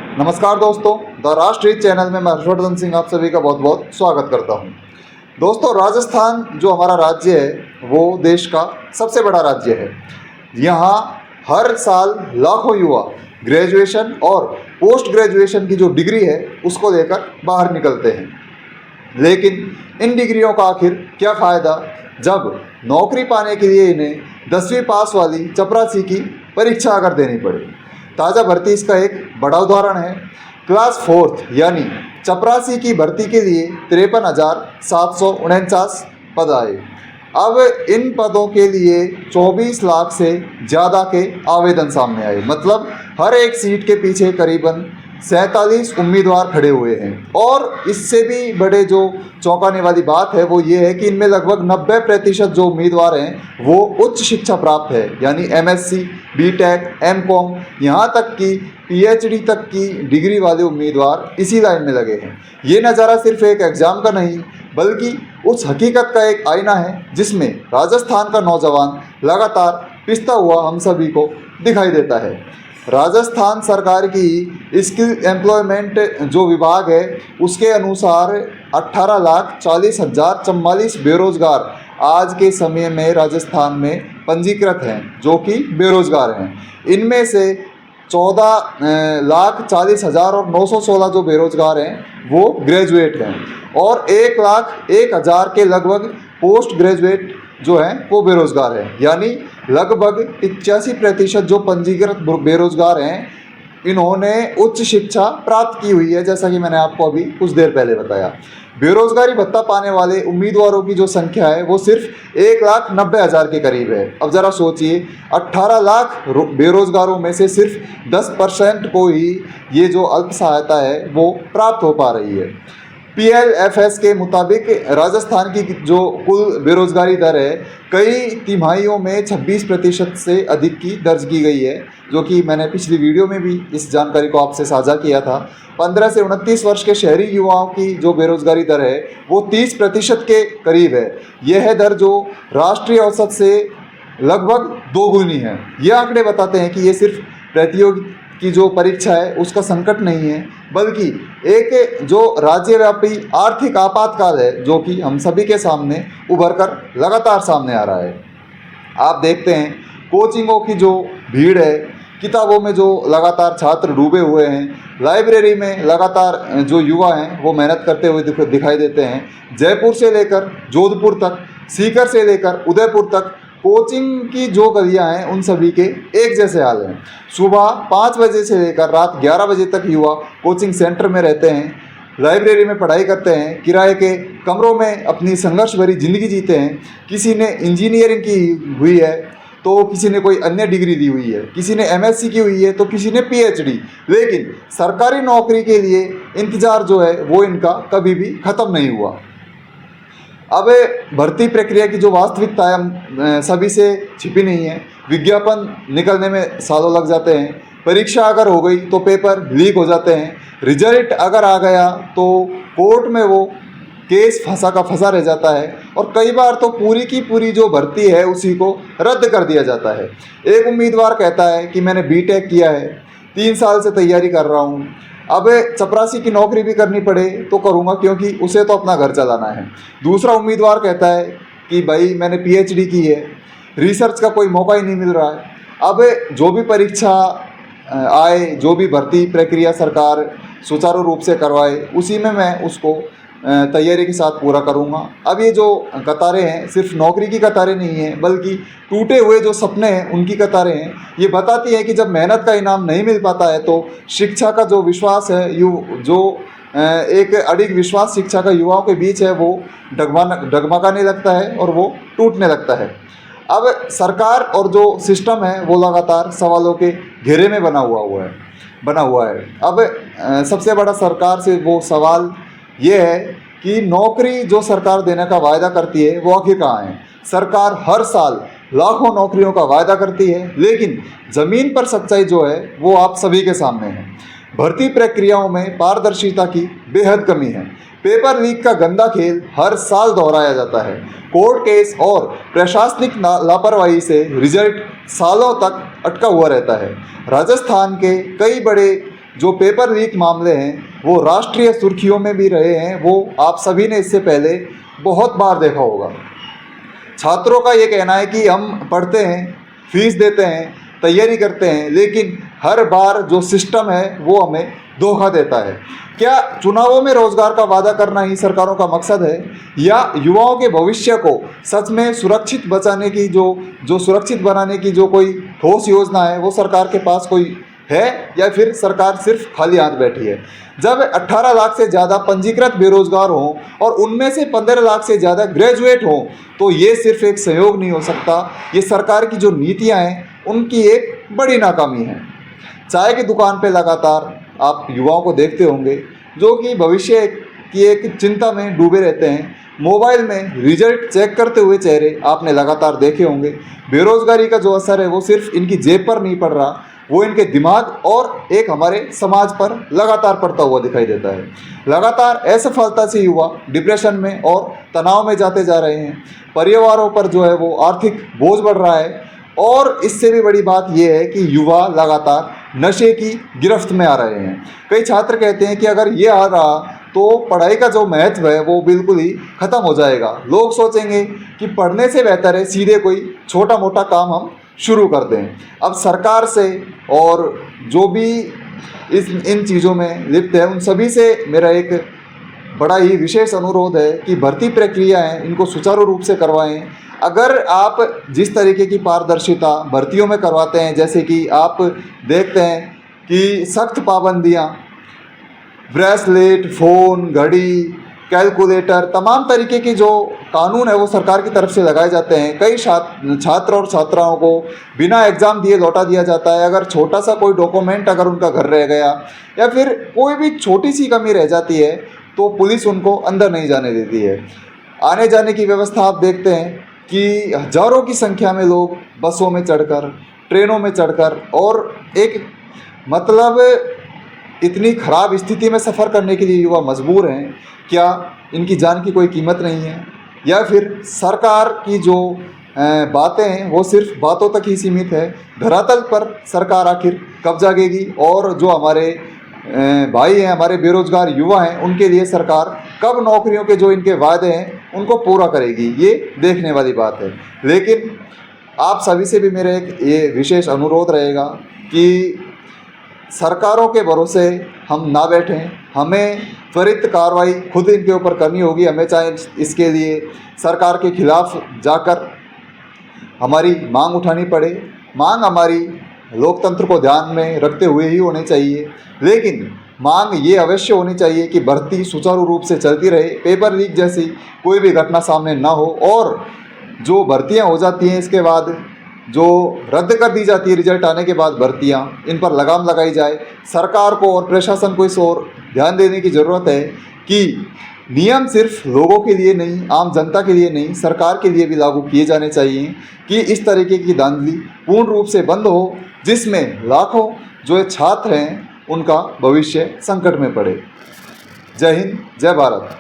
नमस्कार दोस्तों, द राष्ट्रीय चैनल में मैं हर्षवर्धन सिंह आप सभी का बहुत बहुत स्वागत करता हूं। दोस्तों, राजस्थान जो हमारा राज्य है वो देश का सबसे बड़ा राज्य है। यहाँ हर साल लाखों युवा ग्रेजुएशन और पोस्ट ग्रेजुएशन की जो डिग्री है उसको लेकर बाहर निकलते हैं। लेकिन इन डिग्रियों का आखिर क्या फ़ायदा जब नौकरी पाने के लिए इन्हें 10वीं पास वाली चपरासी की परीक्षा अगर देनी पड़े। ताज़ा भर्ती इसका एक बड़ा उदाहरण है। क्लास 4th यानी चपरासी की भर्ती के लिए 53,749 पद आए। अब इन पदों के लिए 24 लाख से ज़्यादा के आवेदन सामने आए। मतलब हर एक सीट के पीछे करीबन 47 उम्मीदवार खड़े हुए हैं। और इससे भी बड़े जो चौंकाने वाली बात है वो ये है कि इनमें लगभग 90% जो उम्मीदवार हैं वो उच्च शिक्षा प्राप्त है, यानी MSc, BTech, MCom, यहाँ तक कि PhD तक की डिग्री वाले उम्मीदवार इसी लाइन में लगे हैं। ये नज़ारा सिर्फ एक एग्ज़ाम का नहीं बल्कि उस हकीकत का एक आईना है जिसमें राजस्थान का नौजवान लगातार पिसता हुआ हम सभी को दिखाई देता है। राजस्थान सरकार की स्किल एम्प्लॉयमेंट जो विभाग है उसके अनुसार 18,40,044 बेरोजगार आज के समय में राजस्थान में पंजीकृत हैं जो कि बेरोजगार हैं। इनमें से 14,40,916 जो बेरोजगार हैं वो ग्रेजुएट हैं और 1,01,000 के लगभग पोस्ट ग्रेजुएट जो हैं वो बेरोजगार हैं। यानी लगभग 85% जो पंजीकृत बेरोजगार हैं इन्होंने उच्च शिक्षा प्राप्त की हुई है, जैसा कि मैंने आपको अभी कुछ देर पहले बताया। बेरोजगारी भत्ता पाने वाले उम्मीदवारों की जो संख्या है वो सिर्फ 1,90,000 के करीब है। अब ज़रा सोचिए, 18 लाख बेरोजगारों में से सिर्फ 10% को ही ये जो अल्प सहायता है वो प्राप्त हो पा रही है। PLFS के मुताबिक राजस्थान की जो कुल बेरोजगारी दर है कई तिमाहियों में 26% से अधिक की दर्ज की गई है, जो कि मैंने पिछली वीडियो में भी इस जानकारी को आपसे साझा किया था। 15 से 29 वर्ष के शहरी युवाओं की जो बेरोजगारी दर है वो 30% के करीब है। यह है दर जो राष्ट्रीय औसत से लगभग दोगुनी है। ये आंकड़े बताते हैं कि ये सिर्फ प्रतियोगी की जो परीक्षा है उसका संकट नहीं है बल्कि एक जो राज्यव्यापी आर्थिक आपातकाल है जो कि हम सभी के सामने उभर कर लगातार सामने आ रहा है। आप देखते हैं कोचिंगों की जो भीड़ है, किताबों में जो लगातार छात्र डूबे हुए हैं, लाइब्रेरी में लगातार जो युवा हैं वो मेहनत करते हुए दिखाई देते हैं। जयपुर से लेकर जोधपुर तक, सीकर से लेकर उदयपुर तक कोचिंग की जो गलियां हैं उन सभी के एक जैसे हाल हैं। सुबह 5 बजे से लेकर रात 11 बजे तक युवा कोचिंग सेंटर में रहते हैं, लाइब्रेरी में पढ़ाई करते हैं, किराए के कमरों में अपनी संघर्ष भरी ज़िंदगी जीते हैं। किसी ने इंजीनियरिंग की हुई है तो किसी ने कोई अन्य डिग्री दी हुई है, किसी ने MSc की हुई है तो किसी ने PhD। लेकिन सरकारी नौकरी के लिए इंतज़ार जो है वो इनका कभी भी ख़त्म नहीं हुआ। अब भर्ती प्रक्रिया की जो वास्तविकता है सभी से छिपी नहीं है। विज्ञापन निकलने में सालों लग जाते हैं, परीक्षा अगर हो गई तो पेपर लीक हो जाते हैं, रिजल्ट अगर आ गया तो कोर्ट में वो केस फंसा का फंसा रह जाता है और कई बार तो पूरी की पूरी जो भर्ती है उसी को रद्द कर दिया जाता है। एक उम्मीदवार कहता है कि मैंने BTech किया है, 3 साल से तैयारी कर रहा हूँ, अब चपरासी की नौकरी भी करनी पड़े तो करूँगा क्योंकि उसे तो अपना घर चलाना है। दूसरा उम्मीदवार कहता है कि भाई मैंने PhD की है, रिसर्च का कोई मौका ही नहीं मिल रहा है। अब जो भी परीक्षा आए, जो भी भर्ती प्रक्रिया सरकार सुचारू रूप से करवाए उसी में मैं उसको तैयारी के साथ पूरा करूँगा। अब ये जो कतारें हैं सिर्फ नौकरी की कतारें नहीं हैं बल्कि टूटे हुए जो सपने हैं उनकी कतारें हैं। ये बताती हैं कि जब मेहनत का इनाम नहीं मिल पाता है तो शिक्षा का जो विश्वास है एक अडिग विश्वास शिक्षा का युवाओं के बीच है वो डगमगाने लगता है और वो टूटने लगता है। अब सरकार और जो सिस्टम है वो लगातार सवालों के घेरे में बना हुआ है। अब सबसे बड़ा सरकार से वो सवाल ये है कि नौकरी जो सरकार देने का वायदा करती है वो आखिर कहाँ है। सरकार हर साल लाखों नौकरियों का वायदा करती है लेकिन ज़मीन पर सच्चाई जो है वो आप सभी के सामने है। भर्ती प्रक्रियाओं में पारदर्शिता की बेहद कमी है। पेपर लीक का गंदा खेल हर साल दोहराया जाता है। कोर्ट केस और प्रशासनिक लापरवाही से रिजल्ट सालों तक अटका हुआ रहता है। राजस्थान के कई बड़े जो पेपर लीक मामले हैं वो राष्ट्रीय सुर्खियों में भी रहे हैं, वो आप सभी ने इससे पहले बहुत बार देखा होगा। छात्रों का ये कहना है कि हम पढ़ते हैं, फीस देते हैं, तैयारी करते हैं, लेकिन हर बार जो सिस्टम है वो हमें धोखा देता है। क्या चुनावों में रोजगार का वादा करना ही सरकारों का मकसद है, या युवाओं के भविष्य को सच में सुरक्षित बचाने की जो सुरक्षित बनाने की जो कोई ठोस योजना है वो सरकार के पास कोई है, या फिर सरकार सिर्फ खाली हाथ बैठी है? जब 18 लाख से ज़्यादा पंजीकृत बेरोजगार हों और उनमें से 15 लाख से ज़्यादा ग्रेजुएट हों, तो ये सिर्फ एक सहयोग नहीं हो सकता, ये सरकार की जो नीतियां हैं उनकी एक बड़ी नाकामी है। चाय की दुकान पे लगातार आप युवाओं को देखते होंगे जो कि भविष्य की एक चिंता में डूबे रहते हैं। मोबाइल में रिजल्ट चेक करते हुए चेहरे आपने लगातार देखे होंगे। बेरोजगारी का जो असर है वो सिर्फ इनकी जेब पर नहीं पड़ रहा, वो इनके दिमाग और एक हमारे समाज पर लगातार पड़ता हुआ दिखाई देता है। लगातार असफलता से युवा डिप्रेशन में और तनाव में जाते जा रहे हैं। परिवारों पर जो है वो आर्थिक बोझ बढ़ रहा है, और इससे भी बड़ी बात यह है कि युवा लगातार नशे की गिरफ्त में आ रहे हैं। कई छात्र कहते हैं कि अगर ये आ रहा तो पढ़ाई का जो महत्व है वो बिल्कुल ही ख़त्म हो जाएगा। लोग सोचेंगे कि पढ़ने से बेहतर है सीधे कोई छोटा मोटा काम हम शुरू कर दें। अब सरकार से और जो भी इन चीज़ों में लिप्त है उन सभी से मेरा एक बड़ा ही विशेष अनुरोध है कि भर्ती प्रक्रिया है इनको सुचारू रूप से करवाएं। अगर आप जिस तरीके की पारदर्शिता भर्तियों में करवाते हैं, जैसे कि आप देखते हैं कि सख्त पाबंदियां, ब्रेसलेट, फ़ोन, घड़ी, कैलकुलेटर, तमाम तरीके की जो कानून है वो सरकार की तरफ से लगाए जाते हैं। कई छात्र और छात्राओं को बिना एग्ज़ाम दिए लौटा दिया जाता है। अगर छोटा सा कोई डॉक्यूमेंट अगर उनका घर रह गया या फिर कोई भी छोटी सी कमी रह जाती है तो पुलिस उनको अंदर नहीं जाने देती है। आने जाने की व्यवस्था आप देखते हैं कि हज़ारों की संख्या में लोग बसों में चढ़कर, ट्रेनों में चढ़कर, और एक मतलब इतनी ख़राब स्थिति में सफ़र करने के लिए युवा मजबूर हैं। क्या इनकी जान की कोई कीमत नहीं है, या फिर सरकार की जो बातें हैं वो सिर्फ बातों तक ही सीमित है? धरातल पर सरकार आखिर कब जागेगी, और जो हमारे भाई हैं, हमारे बेरोजगार युवा हैं, उनके लिए सरकार कब नौकरियों के जो इनके वादे हैं उनको पूरा करेगी? ये देखने वाली बात है। लेकिन आप सभी से भी मेरा एक ये विशेष अनुरोध रहेगा कि सरकारों के भरोसे हम ना बैठें। हमें त्वरित कार्रवाई खुद इनके ऊपर करनी होगी। हमें चाहे इसके लिए सरकार के खिलाफ जाकर हमारी मांग उठानी पड़े। मांग हमारी लोकतंत्र को ध्यान में रखते हुए ही होनी चाहिए, लेकिन मांग ये अवश्य होनी चाहिए कि भर्ती सुचारू रूप से चलती रहे, पेपर लीक जैसी कोई भी घटना सामने ना हो, और जो भर्तियां हो जाती हैं इसके बाद जो रद्द कर दी जाती है रिजल्ट आने के बाद भर्तियां, इन पर लगाम लगाई जाए। सरकार को और प्रशासन को इस ओर ध्यान देने की ज़रूरत है कि नियम सिर्फ लोगों के लिए नहीं, आम जनता के लिए नहीं, सरकार के लिए भी लागू किए जाने चाहिए कि इस तरीके की धांधली पूर्ण रूप से बंद हो, जिसमें लाखों जो छात्र हैं उनका भविष्य संकट में पड़े। जय हिंद, जय भारत।